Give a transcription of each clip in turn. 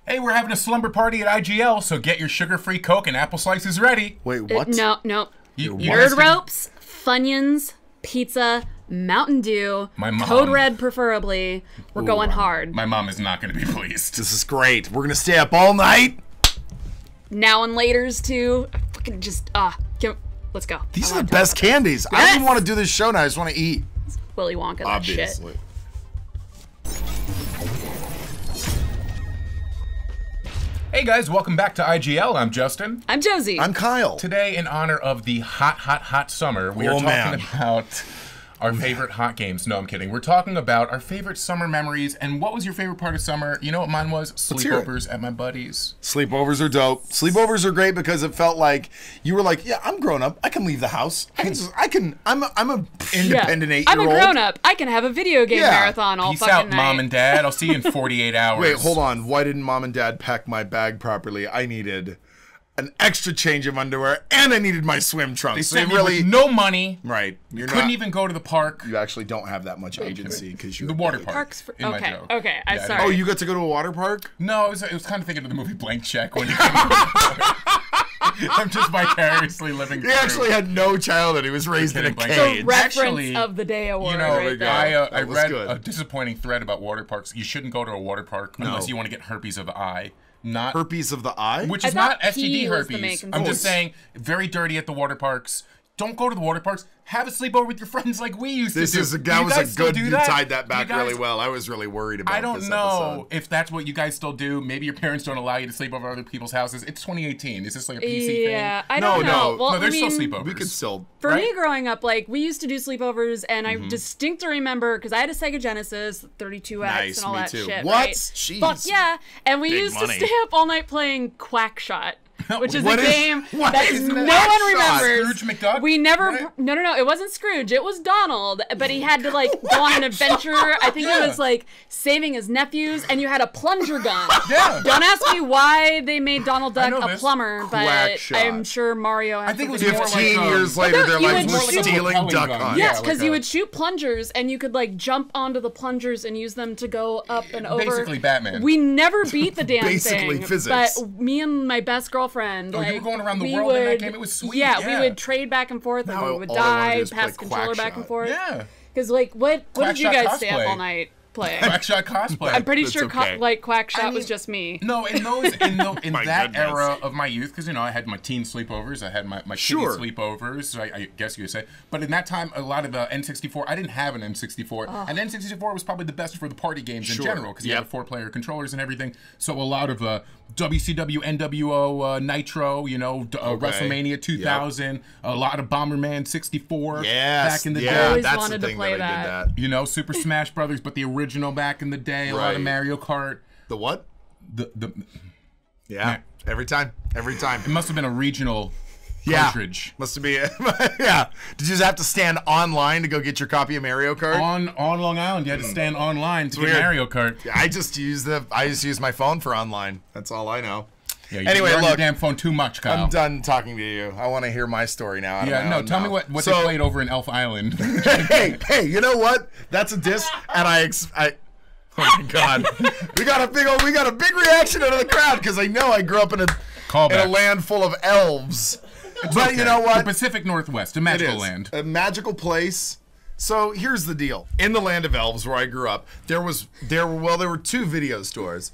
Hey, we're having a slumber party at IGL, so get your sugar-free Coke and apple slices ready. Wait, what? No. Nerd ropes, Funyuns, pizza, Mountain Dew, Code Red preferably. We're going hard. My mom is not going to be pleased. This is great. We're going to stay up all night. Now and laters, too. Fucking just, let's go. These are the best candies. I don't even want to do this show now. I just want to eat. Willy Wonka, that Obviously. shit. Hey guys, welcome back to IGL. I'm Justin. I'm Josie. I'm Kyle. Today, in honor of the hot summer, we are talking about our favorite hot games. No, I'm kidding. We're talking about our favorite summer memories. And what was your favorite part of summer? You know what mine was? Sleepovers at my buddies. Sleepovers are dope. Sleepovers are great because it felt like you were like, yeah, I'm grown up. I can leave the house. I'm a independent 8-year-old. I'm a grown up. I can have a video game marathon all Peace fucking out, night. Mom and Dad. I'll see you in 48 hours. Wait, hold on. Why didn't Mom and Dad pack my bag properly? I needed an extra change of underwear, and I needed my swim trunks. They sent me with no money. Right. You couldn't even go to the park. You actually don't have that much agency because you the water park. Okay. I'm sorry. Oh, you got to go to a water park? No, it was kind of thinking of the movie Blank Check when you couldn't go to the park. I'm just vicariously living through. He actually had no childhood. He was raised in a cage. The reference of the day award. You know, right there. I read a disappointing thread about water parks. You shouldn't go to a water park unless you want to get herpes of the eye. Not herpes of the eye? Which is not STD herpes. I'm just saying, very dirty at the water parks. Don't go to the water parks. Have a sleepover with your friends like we used to do. That was a good, you tied that back really well. I was really worried about this I don't know if that's what you guys still do. Maybe your parents don't allow you to sleep over at other people's houses. It's 2018. Is this like a PC thing? Yeah, I don't know. Well, no, there's still sleepovers. We could still. For me growing up, like, we used to do sleepovers, and I distinctly remember, because I had a Sega Genesis, 32X, and all that shit. What? Right? Jeez. Fuck yeah. And we used to stay up all night playing Quackshot. Which is a game that no one remembers. Scrooge McDuck? We never. No. It wasn't Scrooge. It was Donald. But he had to like go on an adventure. I think it was like saving his nephews, and you had a plunger gun. Yeah. Don't ask me why they made Donald Duck a plumber, but Quackshot. I'm sure Mario. Has I think it was 15 years later, they're like, we're stealing duck hunt. Yes, because you would shoot plungers, and you could like jump onto the plungers and use them to go up and over. Basically, Batman. We never beat the damn Basically thing. physics. But me and my best girlfriend. Oh, like, you were going around the world in that game? It was sweet. Yeah, we would trade back and forth, and we would die, pass controller back and forth. Yeah. Because, like, what did you guys stay cosplay. up all night playing? Quackshot cosplay. I'm pretty sure, like, Quackshot was just me. No, in that era of my youth, because, you know, I had my teen sleepovers, I had my kiddie sleepovers, I guess you would say. But in that time, a lot of the N64, I didn't have an N64. And N64 was probably the best for the party games in general, because you had 4-player controllers and everything. So a lot of WCW, NWO, Nitro, you know, WrestleMania 2000, a lot of Bomberman 64 back in the day. I always that's wanted the to thing play that. You know, Super Smash Brothers, but the original back in the day, a lot of Mario Kart. The what? Yeah. Every time. It must have been a regional cartridge. Must have been. Yeah. Did you just have to stand online to go get your copy of Mario Kart? On Long Island, you had to stand online to get Mario Kart. I just use my phone for online. That's all I know. Yeah, anyway, you're on look, your damn phone too much, Kyle. I'm done talking to you. I want to hear my story now. Tell me what they played over in Elf Island. hey, you know what? That's a diss, and I oh my God, we got a big reaction out of the crowd because I know I grew up in a land full of elves. But you know what? The Pacific Northwest, a magical land, a magical place. So here's the deal: in the land of elves, where I grew up, there were 2 video stores,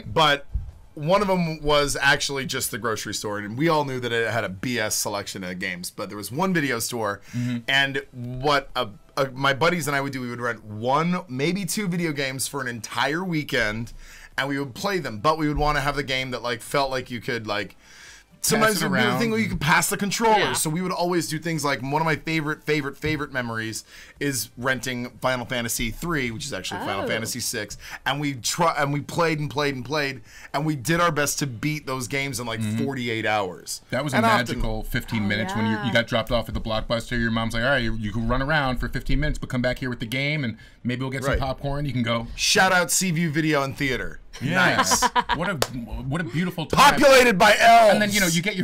but one of them was actually just the grocery store, and we all knew that it had a BS selection of games. But there was one video store, and what my buddies and I would do, we would rent 1, maybe 2 video games for an entire weekend, and we would play them. But we would want to have the game that like felt like you could like. Sometimes it would be the thing where you could pass the controller. Yeah. So we would always do things like, one of my favorite memories is renting Final Fantasy 3, which is actually Final Fantasy 6, and we played and we did our best to beat those games in like 48 hours. That was a magical 15 minutes when you got dropped off at the Blockbuster. Your mom's like, all right, you can run around for 15 minutes, but come back here with the game, and maybe we'll get some popcorn. You can go. Shout out Seaview Video and Theater. Yeah. Nice. What a beautiful time. Populated by elves. And then, you know, you get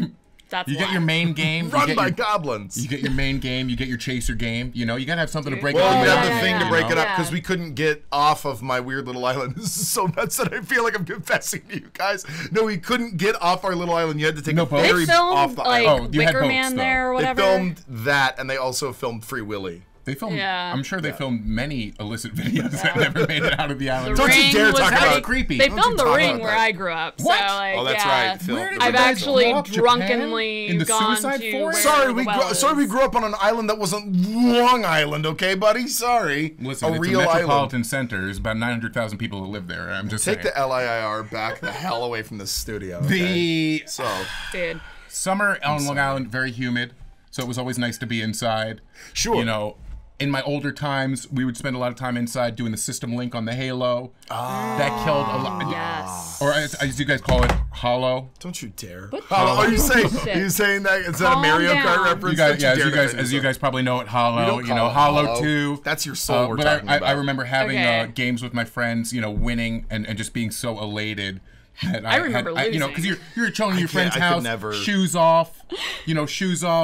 That's You get your main game. Run by goblins. You get your main game. You get your chaser game. You know, you gotta have something to break well, up. we the have game, the thing to break it up Yeah. because we couldn't get off of my weird little island. This is so nuts that I feel like I'm confessing to you guys. No, we couldn't get off our little island. You had to take a boat? ferry They filmed off the like island. you had Wicker boats, Man though. there or They whatever. filmed that, and they also filmed Free Willy. They filmed. Yeah. I'm sure they filmed many illicit videos that never made it out of the island. Don't you Ring dare was talk right- about creepy. They Don't filmed you the talk Ring about where that. I grew up. What? So, like, Oh, that's yeah. right. Phil. Where did I've you guys actually go up? drunkenly Japan? In the gone Suicide to Forest? where Sorry, the we well is. grew up on an island that wasn't Long Island, okay, buddy? Sorry. Listen, a it's real a metropolitan island. center. There's about 900,000 people that live there. I'm just Take saying. the LIIR back the hell away from the studio. Okay? The So Dude. summer on Long Island, very humid, so it was always nice to be inside. Sure. You know, in my older times, we would spend a lot of time inside doing the system link on the Halo. That killed a lot. Yes. Or as you guys call it, Hollow. don't you dare. What Oh, are you saying? Shit. Are you saying that? Is that a Calm Mario down. Kart reference? You guys, Don't yeah, dare defend as you yourself. guys probably know it, We Hollow. don't You call know, it Hollow Hollow. 2. That's your soul we're but talking about. I remember having Okay. games with my friends, you know, winning and just being so elated. That I remember you know, losing. because you're chilling in your friend's I could house, never. shoes off,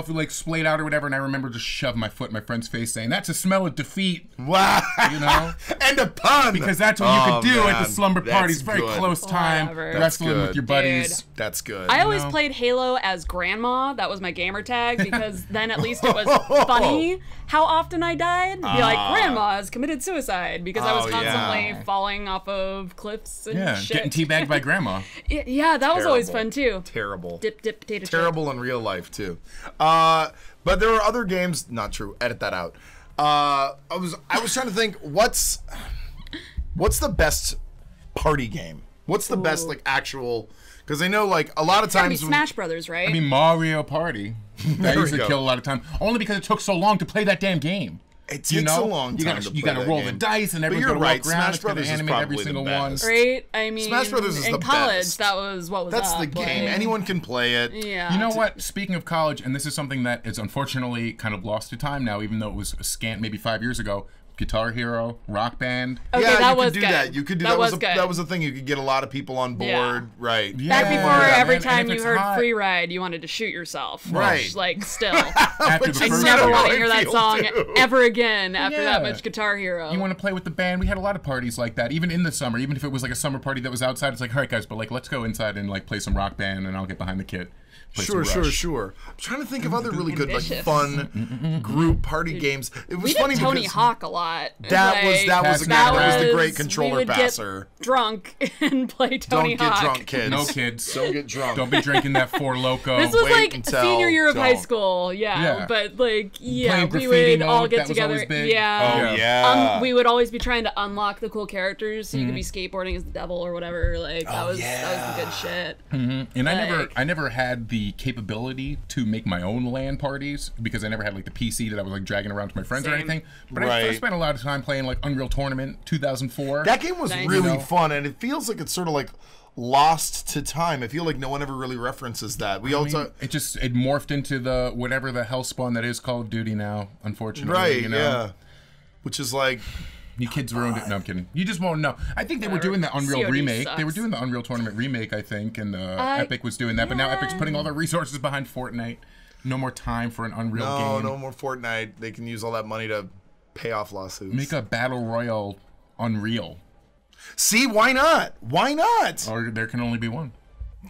like splayed out or whatever, and I remember just shoving my foot in my friend's face, saying, "That's a smell of defeat." Wow. You know, And a pun. because that's what you could do at man. the slumber That's parties. Very good. close time, Whatever. That's wrestling good. with your buddies. Dude. That's good. I always know? played Halo as Grandma. That was my gamer tag because then at least it was funny how often I died. Be like, Grandma has committed suicide because I was Oh, constantly yeah. falling off of cliffs and Yeah, shit. getting teabagged by grandma. Yeah, that was always Terrible. fun too. Terrible. Dip, dip, potato chip. Terrible in real life too. But there were other games. Not true. Edit that out. I was trying to think. What's the best party game? What's the best like actual? Because I know like a lot of Gotta be times. Smash Brothers, right? I mean, Mario Party. That we used to go. kill a lot of time, only because it took so long to play that damn game. It takes You know, a long you time gotta, to you play gotta that roll game. the dice, and But everyone's you're gotta right. walk around. Smash It's gonna Brothers is animate every probably the single best. one. Right? I mean, Smash Brothers is in the college, best. that was what was That's up. the game. like- Anyone can play it. Yeah. You know what? Speaking of college, and this is something that is unfortunately kind of lost to time now, even though it was a scant maybe 5 years ago. Guitar Hero, Rock Band. Okay, yeah, that you was could do good. that. You could do That that. was Was good. that was a thing. You could get a lot of people on board. Yeah. Right. Yeah. Back before Yeah, every man, time and if you it's heard hot- Free Ride, you wanted to shoot yourself. Right. Which, like, still. After the I first Never how year. want I to hear that feel, song too. ever again after that Yeah. much Guitar Hero. You want to play with the band? We had a lot of parties like that, even in the summer. Even if it was like a summer party that was outside, it's like, all right, guys, but like, let's go inside and like play some Rock Band, and I'll get behind the kit. Play Sure, some sure, Rush. sure. I'm trying to think of other really good, like, Ambitious. fun group party games. It was we funny did Tony because Hawk a lot. that was Like, that was That that was the was- great we controller would get passer. drunk and play Tony Don't get Hawk. drunk, kids. No kids. Don't get drunk. Don't be drinking that Four Loko. This was Wait like until- senior year of high don't. school, yeah. Yeah. But like, yeah, Playing we graffiti would all mode, get that was together. always big. Yeah. Oh yeah. We would always be trying to unlock the cool characters, so you could be Mm-hmm. skateboarding as the devil or whatever. Like that was the good shit. And Like- I never had the capability to make my own LAN parties because I never had like the PC that I was like dragging around to my friends or Same. anything. But I Right. spent a lot of time playing like Unreal Tournament 2004. That game was Nice. really You know? fun, and it feels like it's sort of like lost to time. I feel like no one ever really references that. We I also mean, it morphed into the whatever the hell spawn that is Call of Duty now. Unfortunately, right, you know? yeah. Which is like You kids ruined it. No, I'm kidding. You just won't know. I think they were doing the Unreal COD remake. They were sucks. doing the Unreal Tournament remake, I think, and Epic was doing that. But now Epic's putting all their resources behind Fortnite. No more time for an Unreal game. no more Fortnite. They can use all that money to pay off lawsuits. Make a battle royale Unreal, See, why not? Why not? or there can only be one.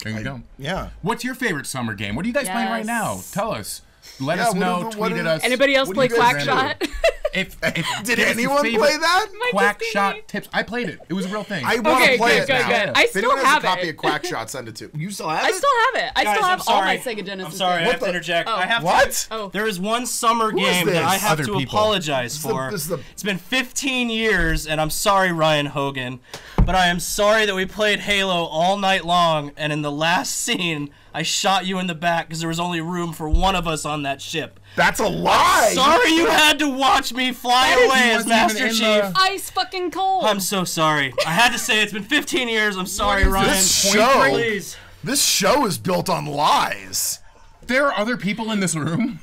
There you go. Yeah. What's your favorite summer game? What are you guys playing right now? Yes. Tell us. Let Yeah, us what know. are the- what Tweet at are- us. Anybody else What play do you guys Quackshot? If Did give us your anyone favorite play that? Might just be Quackshot me. tips? I played it. It was a real thing. I want Okay, to play good, it good, now. good. I If still anyone has have a copy it. of Quackshot, send it to. You still have it? I still have it. I Guys, still I'm have all my sorry. Sega Genesis I'm sorry, I games. have to interject. Oh. I have What? To, Oh. there is one summer is game that I this? have Other to people. apologize This is the- for. this is the- It's been 15 years, and I'm sorry, Ryan Hogan, but I am sorry that we played Halo all night long, and in the last scene, I shot you in the back because there was only room for one of us on that ship. That's a lie. Sorry you had to watch me fly That is- away he as wasn't even Master in Chief. the- Ice fucking cold. I'm so sorry. I had to say it's been 15 years. I'm sorry, is Ryan. This show, Please. this show is built on lies. There are other people in this room.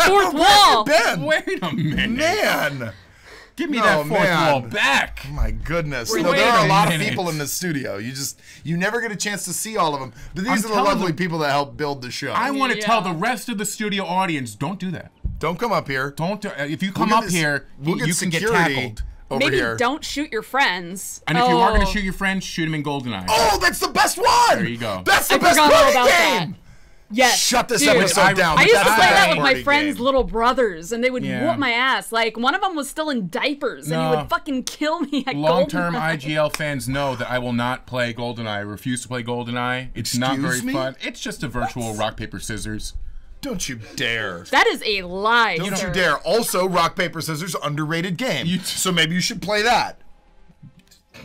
Fourth wall. Ben, Wait a minute. man. Give me that fourth wall back. Oh my goodness. Wait there are a lot of minute. people in the studio. You never get a chance to see all of them. But these are the lovely people that help build the show. I want to tell the rest of the studio audience, don't do that. Don't come up here. Don't. If you come up here, you can get tackled. Maybe don't shoot your friends. And if you are going to shoot your friends, shoot them in GoldenEye. Oh, that's the best one. There you go. That's the best party game. Yes. Shut this episode down. I used to play that with my friends' little brothers, and they would whoop my ass. Like, one of them was still in diapers, and he would fucking kill me at Long-term GoldenEye. IGL fans know that I will not play GoldenEye. I refuse to play GoldenEye. It's not very fun. It's just a virtual rock, paper, scissors. Don't you dare. That is a lie. Don't you dare. Also, rock, paper, scissors, underrated game. So maybe you should play that.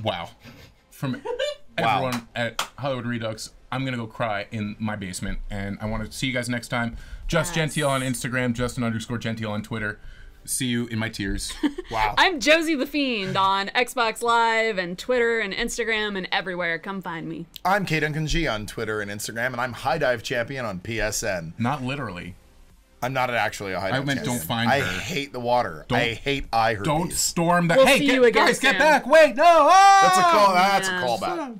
Wow. From everyone at Hollywood Redux, I'm going to go cry in my basement. And I want to see you guys next time. Just Gentile on Instagram, Justin_Gentile on Twitter. See you in my tears. Wow. I'm Josie the Fiend on Xbox Live and Twitter and Instagram and everywhere. Come find me. I'm K Duncan G on Twitter and Instagram, and I'm High Dive Champion on PSN. Not literally. I'm not actually a high dive champion. Don't find her. I hate the water. I hate eye herpes. Don't storm the. We'll hey, see you again guys, soon. get back! Wait, no! Oh! That's a callback.